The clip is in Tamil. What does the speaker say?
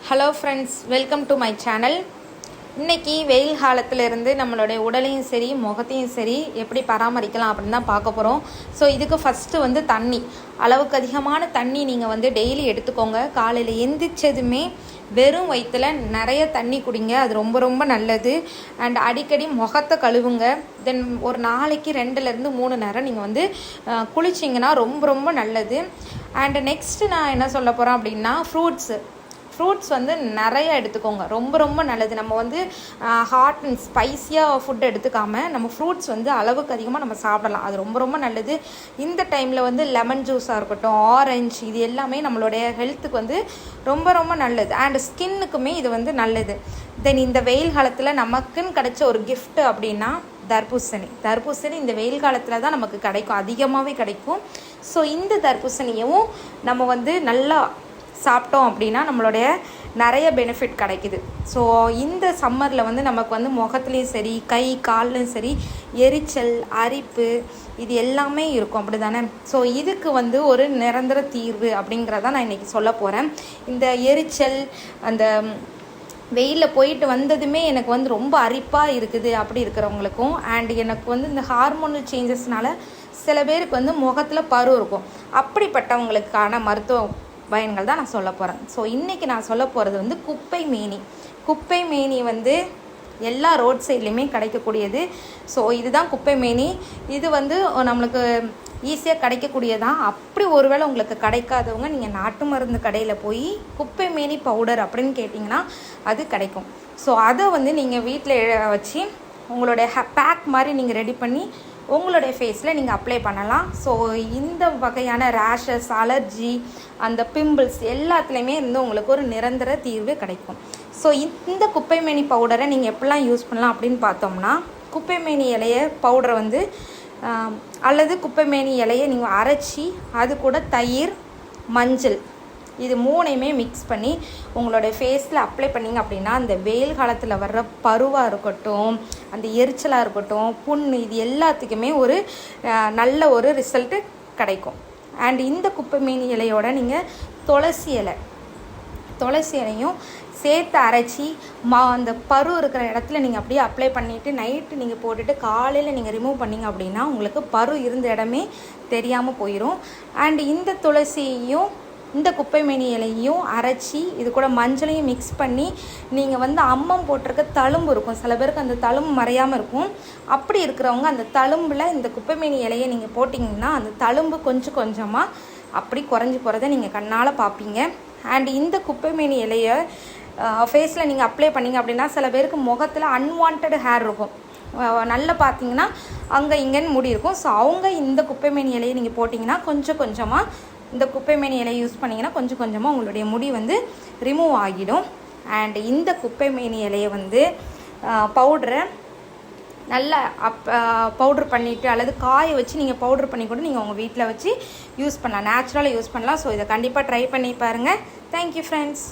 Hello friends, welcome to my channel. இன்றைக்கி வெயில் காலத்திலேருந்து நம்மளுடைய உடலையும் சரி முகத்தையும் சரி எப்படி பராமரிக்கலாம் அப்படின்னு தான் பார்க்க போகிறோம். ஸோ இதுக்கு ஃபஸ்ட்டு தண்ணி, அளவுக்கு அதிகமான தண்ணி நீங்கள் டெய்லி எடுத்துக்கோங்க. காலையில் எந்திரிச்சதுமே வெறும் வயிற்றில் நிறைய தண்ணி குடிங்க, அது ரொம்ப ரொம்ப நல்லது. அண்ட் அடிக்கடி முகத்தை கழுவுங்க. தென் ஒரு நாளைக்கு 2லேருந்து 3 நேரம் நீங்கள் குளிச்சிங்கன்னா ரொம்ப ரொம்ப நல்லது. அண்ட் நெக்ஸ்ட்டு நான் என்ன சொல்ல போகிறேன் அப்படின்னா, ஃப்ரூட்ஸ் நிறைய எடுத்துக்கோங்க, ரொம்ப ரொம்ப நல்லது. நம்ம ஹாட் அண்ட் ஸ்பைஸியாக ஃபுட் எடுத்துக்காமல் நம்ம ஃப்ரூட்ஸ் அளவுக்கு அதிகமாக நம்ம சாப்பிடலாம், அது ரொம்ப ரொம்ப நல்லது. இந்த டைமில் லெமன் ஜூஸாக இருக்கட்டும், ஆரஞ்சு, இது எல்லாமே நம்மளுடைய ஹெல்த்துக்கு ரொம்ப ரொம்ப நல்லது. அண்ட் ஸ்கின்னுக்குமே இது நல்லது. தென் இந்த வெயில் காலத்தில் நமக்குன்னு கிடைச்ச ஒரு கிஃப்ட் அப்படின்னா தர்பூசணி இந்த வெயில் காலத்தில் தான் நமக்கு கிடைக்கும், அதிகமாகவே கிடைக்கும். ஸோ இந்த தர்பூசணியும் நம்ம நல்லா சாப்பிட்டோம் அப்படின்னா நம்மளுடைய நிறைய பெனிஃபிட் கிடைக்குது. ஸோ இந்த சம்மரில் நமக்கு முகத்துலேயும் சரி கை கால்லையும் சரி எரிச்சல், அரிப்பு, இது எல்லாமே இருக்கும், அப்படி தானே? ஸோ இதுக்கு ஒரு நிரந்தர தீர்வு அப்படிங்கிறத நான் இன்றைக்கி சொல்ல போகிறேன். இந்த எரிச்சல், அந்த வெயிலில் போயிட்டு வந்ததுமே எனக்கு ரொம்ப அரிப்பாக இருக்குது அப்படி இருக்கிறவங்களுக்கும், அண்ட் எனக்கு இந்த ஹார்மோனல் சேஞ்சஸ்னால சில பேருக்கு முகத்தில் பரு இருக்கும், அப்படிப்பட்டவங்களுக்கான மருத்துவ பயன்கள் தான் நான் சொல்ல போகிறேன். ஸோ இன்றைக்கி நான் சொல்ல போகிறது குப்பை மேனி எல்லா ரோட் சைட்லேயுமே கிடைக்கக்கூடியது. ஸோ இதுதான் குப்பை மேனி. இது நம்மளுக்கு ஈஸியாக கிடைக்கக்கூடியதான். அப்படி ஒருவேளை உங்களுக்கு கிடைக்காதவங்க நீங்கள் நாட்டு மருந்து கடையில் போய் குப்பை மேனி பவுடர் அப்படின்னு கேட்டிங்கன்னா அது கிடைக்கும். ஸோ அதை நீங்கள் வீட்டில் வச்சு உங்களுடைய பேக் மாதிரி நீங்கள் ரெடி பண்ணி உங்களுடைய ஃபேஸில் நீங்கள் அப்ளை பண்ணலாம். ஸோ இந்த வகையான ரேஷஸ், அலர்ஜி, அந்த பிம்பிள்ஸ் எல்லாத்துலேயுமே உங்களுக்கு ஒரு நிரந்தர தீர்வு கிடைக்கும். ஸோ இந்த குப்பைமேனி பவுடரை நீங்கள் எப்படிலாம் யூஸ் பண்ணலாம் அப்படின்னு பார்த்தோம்னா, குப்பைமேனி இலையை பவுடரை அல்லது குப்பைமேனி இலையை நீங்கள் அரைச்சி அது கூட தயிர், மஞ்சள், இது 3ஐயுமே மிக்ஸ் பண்ணி உங்களுடைய ஃபேஸில் அப்ளை பண்ணிங்க அப்படின்னா அந்த வெயில் காலத்தில் வர்ற பருவாக இருக்கட்டும், அந்த எரிச்சலாக இருக்கட்டும், புண்ணு, இது எல்லாத்துக்குமே ஒரு நல்ல ஒரு ரிசல்ட்டு கிடைக்கும். அண்ட் இந்த குப்பைமேனி இலையோட நீங்கள் துளசி இலையும் சேர்த்து அரைச்சி அந்த பரு இருக்கிற இடத்துல நீங்கள் அப்படியே அப்ளை பண்ணிவிட்டு நைட்டு நீங்கள் போட்டுட்டு காலையில் நீங்கள் ரிமூவ் பண்ணிங்க அப்படின்னா உங்களுக்கு பரு இருந்த இடமே தெரியாமல் போயிடும். அண்ட் இந்த துளசியையும் இந்த குப்பைமேனி இலையும் அரைச்சி இது கூட மஞ்சளையும் மிக்ஸ் பண்ணி நீங்கள் அம்மம் போட்டிருக்க தழும்பு இருக்கும், சில பேருக்கு அந்த தழும்பு மறையாமல் இருக்கும். அப்படி இருக்கிறவங்க அந்த தழும்பில் இந்த குப்பைமேனி இலையை நீங்கள் போட்டிங்கன்னா அந்த தழும்பு கொஞ்சம் கொஞ்சமாக அப்படி குறைஞ்சி போகிறத நீங்கள் கண்ணால் பார்ப்பீங்க. அண்ட் இந்த குப்பைமேனி இலையை ஃபேஸில் நீங்கள் அப்ளை பண்ணிங்க அப்படின்னா சில பேருக்கு முகத்தில் அன்வான்ட் ஹேர் இருக்கும், நல்லா பார்த்தீங்கன்னா அங்கே இங்கேன்னு முடி இருக்கும். ஸோ அவங்க இந்த குப்பைமேனி இலையை நீங்கள் போட்டிங்கன்னா கொஞ்சம் கொஞ்சமாக இந்த குப்பைமேனி இலையை யூஸ் பண்ணிங்கன்னா கொஞ்சம் கொஞ்சமாக உங்களுடைய முடி ரிமூவ் ஆகிடும். அண்ட் இந்த குப்பைமேனி இலையை பவுடரை நல்லா பவுட்ரு பண்ணிவிட்டு அல்லது காய வச்சு நீங்கள் பவுட்ரு பண்ணி கூட நீங்கள் உங்கள் வீட்டில் வச்சு யூஸ் பண்ணலாம், நேச்சுரலாக யூஸ் பண்ணலாம். ஸோ இதை கண்டிப்பாக ட்ரை பண்ணி பாருங்கள். Thank you friends.